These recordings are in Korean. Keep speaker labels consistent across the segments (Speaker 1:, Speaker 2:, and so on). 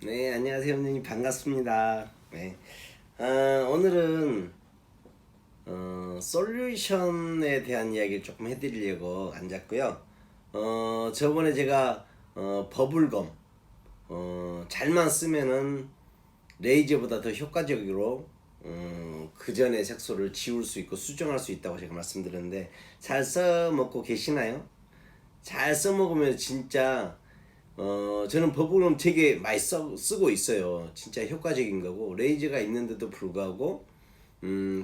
Speaker 1: 네, 안녕하세요, 원장님. 반갑습니다. 네. 오늘은 솔루션에 대한 이야기를 조금 해드리려고 앉았고요. 저번에 제가 버블검 잘만 쓰면은 레이저보다 더 효과적으로 그 전에 색소를 지울 수 있고 수정할 수 있다고 제가 말씀드렸는데 잘 써먹고 계시나요? 잘 써먹으면 진짜 저는 버블은 되게 많이 쓰고 있어요. 진짜 효과적인 거고 레이저가 있는데도 불구하고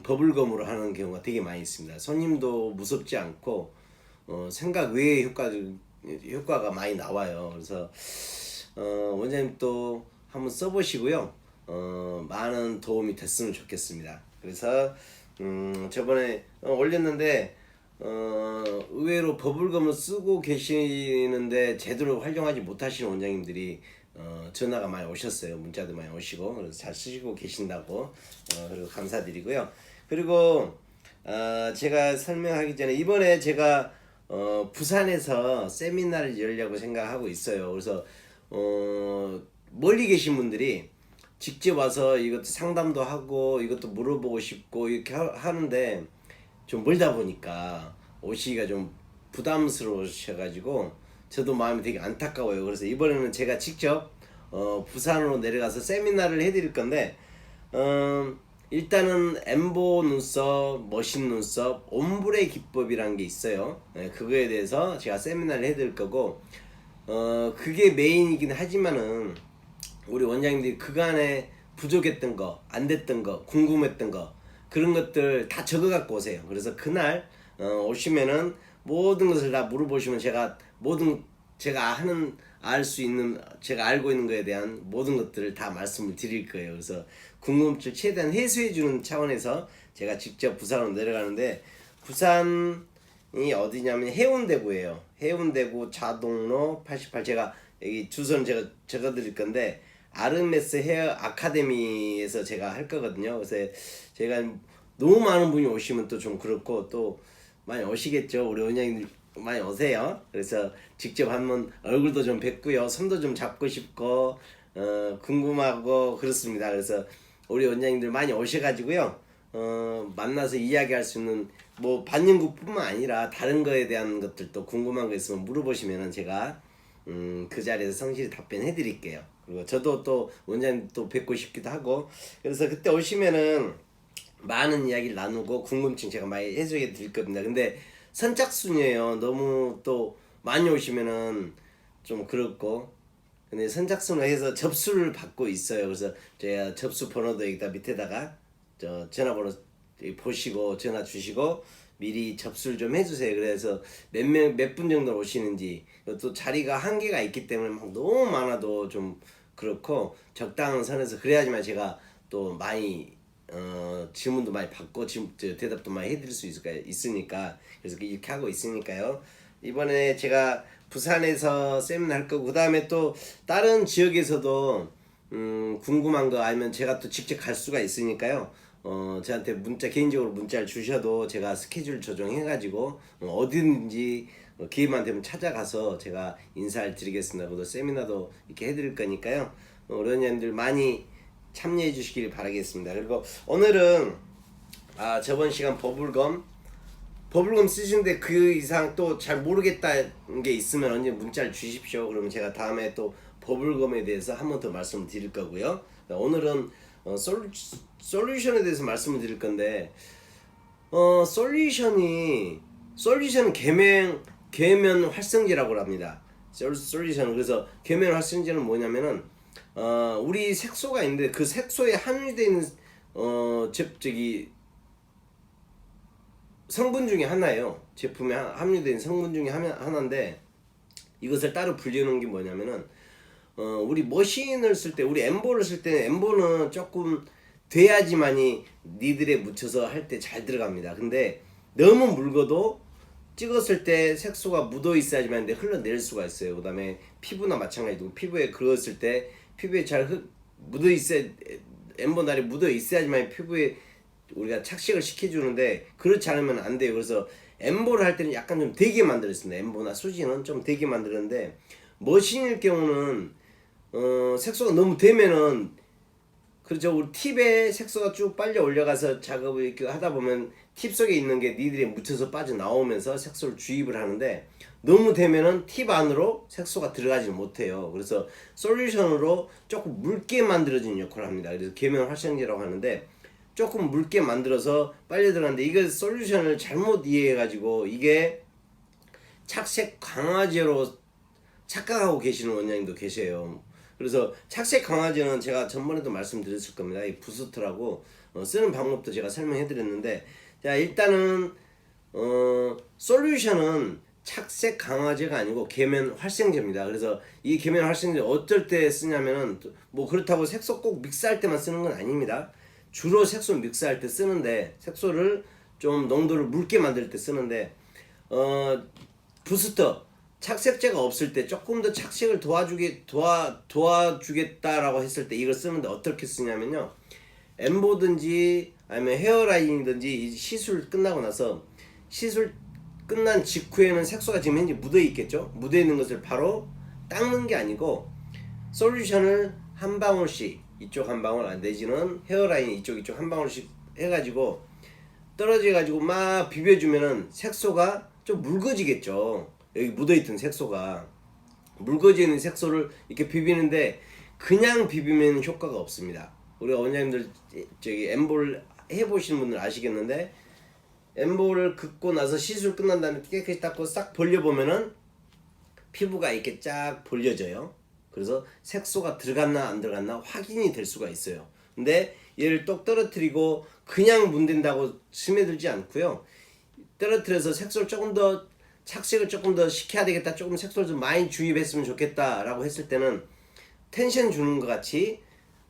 Speaker 1: 버블검으로 하는 경우가 되게 많이 있습니다. 손님도 무섭지 않고 생각 외의 효과가 많이 나와요. 그래서 원장님 또 한번 써보시고요. 많은 도움이 됐으면 좋겠습니다. 그래서 저번에 올렸는데 의외로 버블검을 쓰고 계시는데 제대로 활용하지 못하시는 원장님들이 전화가 많이 오셨어요. 문자도 많이 오시고 그래서 잘 쓰시고 계신다고 그리고 감사드리고요. 그리고 제가 설명하기 전에 이번에 제가 부산에서 세미나를 열려고 생각하고 있어요. 그래서 멀리 계신 분들이 직접 와서 이것도 상담도 하고 이것도 물어보고 싶고 이렇게 하는데 좀 멀다 보니까 오시기가 좀 부담스러우셔가지고 저도 마음이 되게 안타까워요. 그래서 이번에는 제가 직접 부산으로 내려가서 세미나를 해드릴 건데 일단은 엠보 눈썹, 머신 눈썹, 옴브레 기법이라는 게 있어요. 그거에 대해서 제가 세미나를 해드릴 거고 그게 메인이긴 하지만은 우리 원장님들이 그간에 부족했던 거, 안 됐던 거, 궁금했던 거 그런 것들 다 적어 갖고 오세요. 그래서 그날 오시면은 모든 것을 다 물어보시면 제가 제가 알 수 있는 제가 알고 있는 거에 대한 모든 것들을 다 말씀을 드릴 거예요. 그래서 궁금증 최대한 해소해 주는 차원에서 제가 직접 부산으로 내려가는데 부산이 어디냐면 해운대구예요. 해운대구 자동로 88 제가 여기 주소는 제가 적어 드릴 건데 아르메스 헤어 아카데미에서 제가 할 거거든요. 그래서 제가 너무 많은 분이 오시면 또 좀 그렇고 또 많이 오시겠죠. 우리 원장님들 많이 오세요. 그래서 직접 한번 얼굴도 좀 뵙고요. 손도 좀 잡고 싶고 궁금하고 그렇습니다. 그래서 우리 원장님들 많이 오셔가지고요. 만나서 이야기할 수 있는 뭐 반영구뿐만 아니라 다른 거에 대한 것들도 궁금한 거 있으면 물어보시면은 제가 그 자리에서 성실히 답변해 드릴게요. 그리고 저도 또 원장님 또 뵙고 싶기도 하고 그래서 그때 오시면은 많은 이야기를 나누고 궁금증 제가 많이 해소해 드릴 겁니다. 근데 선착순이에요. 너무 또 많이 오시면은 좀 그렇고 근데 선착순으로 해서 접수를 받고 있어요. 그래서 제가 접수 번호도 여기다 밑에다가 전화번호 보시고 전화 주시고 미리 접수를 좀 해주세요. 그래서 몇 분 정도 오시는지 또 자리가 한계가 있기 때문에 막 너무 많아도 좀 그렇고 적당한 선에서 그래야지만 제가 또 많이 질문도 많이 받고 대답도 많이 해드릴 수 있으니까 그래서 이렇게 하고 있으니까요. 이번에 제가 부산에서 세미나 할 거고 그 다음에 또 다른 지역에서도 궁금한 거 아니면 제가 또 직접 갈 수가 있으니까요. 저한테 개인적으로 문자를 주셔도 제가 스케줄 조정해가지고 어디든지 기회만 되면 찾아가서 제가 인사를 드리겠습니다. 그리고 세미나도 이렇게 해드릴 거니까요. 어린이들 많이 참여해 주시길 바라겠습니다. 그리고 오늘은 저번 시간 버블검 쓰시는데 그 이상 또 잘 모르겠다는 게 있으면 언제 문자를 주십시오. 그러면 제가 다음에 또 버블검에 대해서 한 번 더 말씀을 드릴 거고요. 오늘은 솔루션에 대해서 말씀을 드릴 건데 솔루션은 계면 활성제라고 합니다. 솔루션은 그래서 계면 활성제는 뭐냐면은 우리 색소가 있는데 그 색소에 함유되어 있는 저기 성분 중에 하나예요. 제품에 함유된 성분 중에 하나인데 이것을 따로 분류하는 게 뭐냐면은 우리 머신을 쓸 때 우리 엠보를 쓸 때 엠보는 조금 돼야지만이 니들에 묻혀서 할 때 잘 들어갑니다. 근데 너무 묽어도 찍었을 때 색소가 묻어 있어야지만 근데 흘러내릴 수가 있어요. 그 다음에 피부나 마찬가지고 피부에 그었을 때 피부에 잘 묻어 있어야 엠보 날이 묻어 있어야지만 피부에 우리가 착색을 시켜주는데 그렇지 않으면 안 돼요. 그래서 엠보를 할 때는 약간 좀 되게 만들었습니다. 엠보나 수지는 좀 되게 만들었는데 머신일 경우는 색소가 너무 되면은 그렇죠. 우리 팁에 색소가 쭉 빨려 올라가서 작업을 이렇게 하다 보면 팁 속에 있는 게 니들이 묻혀서 빠져나오면서 색소를 주입을 하는데 너무 되면은 팁 안으로 색소가 들어가지 못해요. 그래서 솔루션으로 조금 묽게 만들어지는 역할을 합니다. 그래서 계면 활성제라고 하는데 조금 묽게 만들어서 빨려 들어가는데 이거 솔루션을 잘못 이해해가지고 이게 착색 강화제로 착각하고 계시는 원장님도 계세요. 그래서 착색 강화제는 제가 전번에도 말씀드렸을 겁니다. 이 부스터라고 쓰는 방법도 제가 설명해 드렸는데, 자 일단은 솔루션은 착색 강화제가 아니고 계면 활성제입니다. 그래서 이 계면 활성제 어떨 때 쓰냐면은 뭐 그렇다고 색소 꼭 믹스할 때만 쓰는 건 아닙니다. 주로 색소 믹스할 때 쓰는데, 색소를 좀 농도를 묽게 만들 때 쓰는데 부스터 착색제가 없을 때 조금 더 착색을 도와주겠다라고 했을 때 이걸 쓰는데 어떻게 쓰냐면요, 엠보든지 아니면 헤어라인이든지 이 시술 끝나고 나서 시술 끝난 직후에는 색소가 지금 현재 묻어 있겠죠. 묻어 있는 것을 바로 닦는 게 아니고 솔루션을 한 방울씩 이쪽 한 방울 내지는 헤어라인 이쪽 한 방울씩 해가지고 떨어져 가지고 막 비벼주면은 색소가 좀 묽어지겠죠. 여기 묻어있던 색소가 묽어지는 색소를 이렇게 비비는데 그냥 비비면 효과가 없습니다. 우리 원장님들 저기 엠볼 해보시는 분들 아시겠는데, 엠볼을 긋고 나서 시술 끝난 다음에 깨끗이 닦고 싹 벌려보면은 피부가 이렇게 쫙 벌려져요. 그래서 색소가 들어갔나 안 들어갔나 확인이 될 수가 있어요. 근데 얘를 똑 떨어뜨리고 그냥 문댄다고 스며들지 않고요, 떨어뜨려서 색소를 조금 더 착색을 조금 더 시켜야 되겠다, 조금 색소를 좀 많이 주입했으면 좋겠다 라고 했을 때는 텐션 주는 것 같이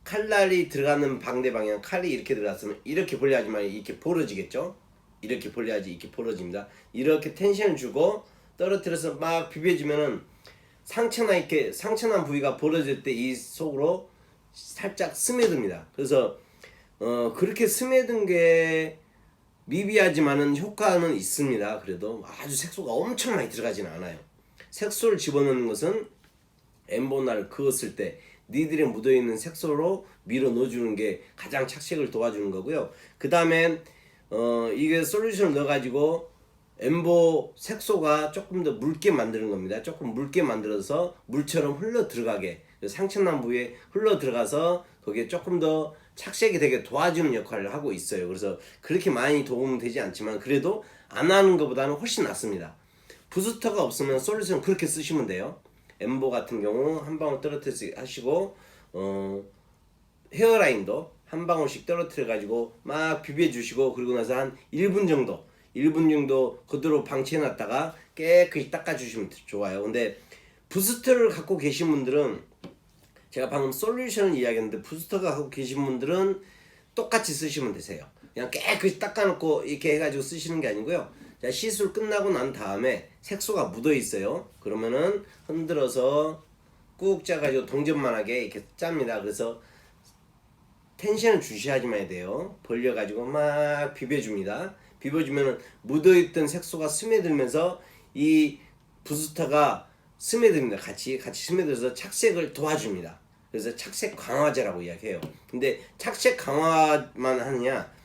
Speaker 1: 칼날이 들어가는 방대 방향, 칼이 이렇게 들어갔으면 이렇게 벌려야지 만 이렇게 벌어지겠죠. 이렇게 벌려야지 이렇게 벌어집니다. 이렇게 텐션 주고 떨어뜨려서 막 비벼주면은 상처난 부위가 벌어질 때 이 속으로 살짝 스며듭니다. 그래서 그렇게 스며든 게 미비하지만은 효과는 있습니다. 그래도 아주 색소가 엄청 많이 들어가지는 않아요. 색소를 집어넣는 것은 엠보나를 그었을 때 니들에 묻어있는 색소로 밀어 넣어주는 게 가장 착색을 도와주는 거고요. 그 다음에 이게 솔루션을 넣어가지고 엠보 색소가 조금 더 묽게 만드는 겁니다. 조금 묽게 만들어서 물처럼 흘러 들어가게, 상처난 부위에 흘러 들어가서 거기에 조금 더 착색이 되게 도와주는 역할을 하고 있어요. 그래서 그렇게 많이 도움은 되지 않지만 그래도 안 하는 것보다는 훨씬 낫습니다. 부스터가 없으면 솔루션 그렇게 쓰시면 돼요. 엠보 같은 경우 한 방울 떨어뜨려 하시고 헤어라인도 한 방울씩 떨어뜨려 가지고 막 비벼 주시고, 그리고 나서 한 1분 정도 그대로 방치해 놨다가 깨끗이 닦아 주시면 좋아요. 근데 부스터를 갖고 계신 분들은, 제가 방금 솔루션을 이야기했는데 부스터가 갖고 계신 분들은 똑같이 쓰시면 되세요. 그냥 깨끗이 닦아놓고 이렇게 해가지고 쓰시는 게 아니고요. 자, 시술 끝나고 난 다음에 색소가 묻어 있어요. 그러면은 흔들어서 꾹 짜가지고 동전만하게 이렇게 짭니다. 그래서 텐션을 주시하지만 돼요. 벌려가지고 막 비벼줍니다. 비벼주면은 묻어있던 색소가 스며들면서 이 부스터가 스며듭니다. 같이 스며들어서 착색을 도와줍니다. 그래서 착색 강화제라고 이야기해요. 근데 착색 강화만 하느냐,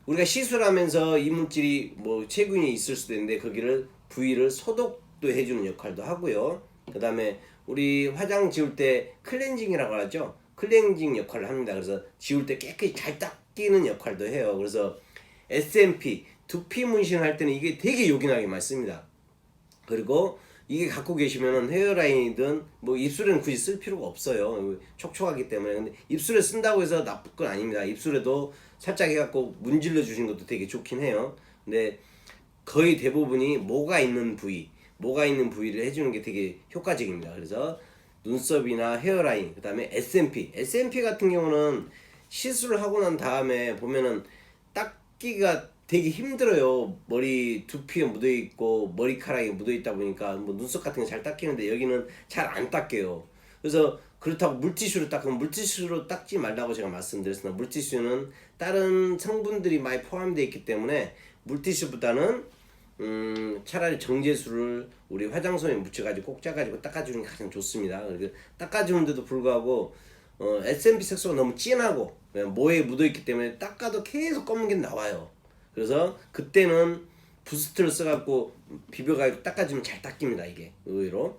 Speaker 1: 우리가 시술하면서 이물질이 뭐 세균이 있을 수도 있는데 거기를 부위를 소독도 해주는 역할도 하고요. 그 다음에 우리 화장 지울 때 클렌징이라고 하죠. 클렌징 역할을 합니다. 그래서 지울 때 깨끗이 잘 닦이는 역할도 해요. 그래서 SMP 두피 문신할 때는 이게 되게 요긴하게 많습니다. 그리고 이게 갖고 계시면은 헤어라인이든 뭐 입술에는 굳이 쓸 필요가 없어요. 촉촉하기 때문에. 근데 입술에 쓴다고 해서 나쁠 건 아닙니다. 입술에도 살짝 해갖고 문질러 주시는 것도 되게 좋긴 해요. 근데 거의 대부분이 모가 있는 부위를 해주는 게 되게 효과적입니다. 그래서 눈썹이나 헤어라인, 그 다음에 SMP 같은 경우는 시술을 하고 난 다음에 보면은 닦기가 되게 힘들어요. 머리 두피에 묻어있고 머리카락에 묻어있다 보니까 뭐 눈썹 같은 게 잘 닦이는데 여기는 잘 안 닦여요. 그래서 그렇다고 물티슈로 닦으면 물티슈로 닦지 말라고 제가 말씀드렸습니다. 물티슈는 다른 성분들이 많이 포함되어 있기 때문에 물티슈보다는 차라리 정제수를 우리 화장솜에 묻혀가지고 꼭 짜가지고 닦아주는 게 가장 좋습니다. 그리고 닦아주는데도 불구하고 S&P 색소가 너무 진하고 모에 묻어있기 때문에 닦아도 계속 검은 게 나와요. 그래서 그때는 부스트를 써갖고 비벼가지고 닦아주면 잘 닦입니다. 이게 의외로.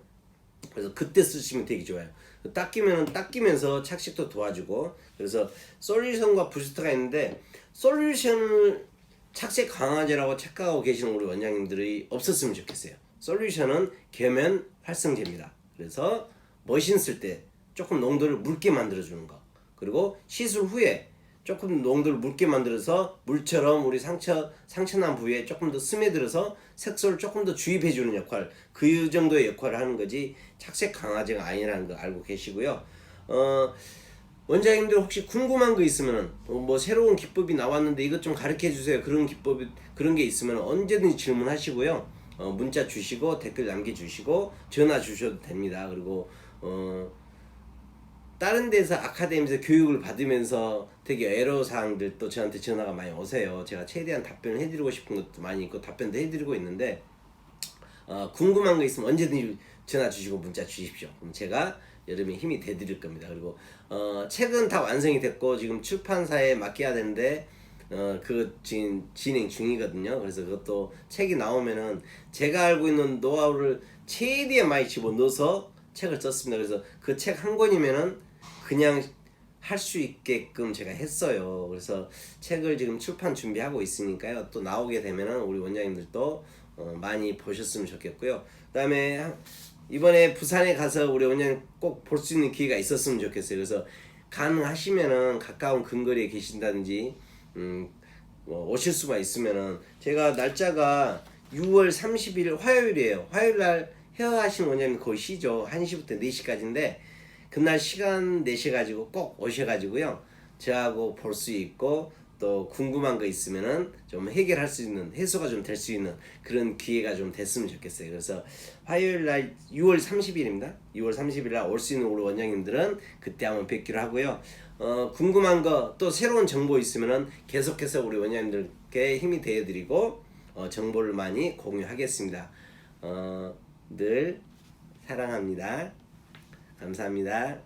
Speaker 1: 그래서 그때 쓰시면 되게 좋아요. 닦이면서 착색도 도와주고. 그래서 솔루션과 부스트가 있는데, 솔루션을 착색 강화제라고 착각하고 계시는 우리 원장님들이 없었으면 좋겠어요. 솔루션은 계면 활성제입니다. 그래서 머신 쓸 때 조금 농도를 묽게 만들어주는 거, 그리고 시술 후에 조금 농도를 묽게 만들어서 물처럼 우리 상처난 부위에 조금 더 스며들어서 색소를 조금 더 주입해주는 역할, 그 정도의 역할을 하는 거지 착색 강화제가 아니라는 거 알고 계시고요. 원장님들 혹시 궁금한 거 있으면 뭐 새로운 기법이 나왔는데 이것 좀 가르쳐 주세요, 그런 게 있으면 언제든지 질문하시고요. 문자 주시고 댓글 남겨주시고 전화 주셔도 됩니다. 그리고 다른 데서 아카데미에서 교육을 받으면서 되게 애로사항들 또 저한테 전화가 많이 오세요. 제가 최대한 답변을 해드리고 싶은 것도 많이 있고 답변도 해드리고 있는데, 궁금한 거 있으면 언제든지 전화 주시고 문자 주십시오. 그럼 제가 여름에 힘이 돼드릴 겁니다. 그리고 책은 다 완성이 됐고 지금 출판사에 맡겨야 되는데 그 지금 진행 중이거든요. 그래서 그것도 책이 나오면은 제가 알고 있는 노하우를 최대한 많이 집어넣어서 책을 썼습니다. 그래서 그 책 한 권이면은 그냥 할 수 있게끔 제가 했어요. 그래서 책을 지금 출판 준비하고 있으니까요. 또 나오게 되면은 우리 원장님들도 많이 보셨으면 좋겠고요. 그다음에 이번에 부산에 가서 우리 원장님 꼭 볼 수 있는 기회가 있었으면 좋겠어요. 그래서 가능하시면은 가까운 근거리에 계신다든지 뭐 오실 수가 있으면은, 제가 날짜가 6월 30일 화요일이에요. 화요일 날 헤어하신 원장님 거의 쉬죠. 1시부터 4시까지인데 그날 시간 내셔가지고 꼭 오셔가지고요. 저하고 볼 수 있고 또 궁금한 거 있으면은 좀 해결할 수 있는, 해소가 좀 될 수 있는 그런 기회가 좀 됐으면 좋겠어요. 그래서 화요일 날 6월 30일입니다. 6월 30일 날 올 수 있는 우리 원장님들은 그때 한번 뵙기로 하고요. 궁금한 거 또 새로운 정보 있으면은 계속해서 우리 원장님들께 힘이 되어드리고 정보를 많이 공유하겠습니다. 늘 사랑합니다. 감사합니다.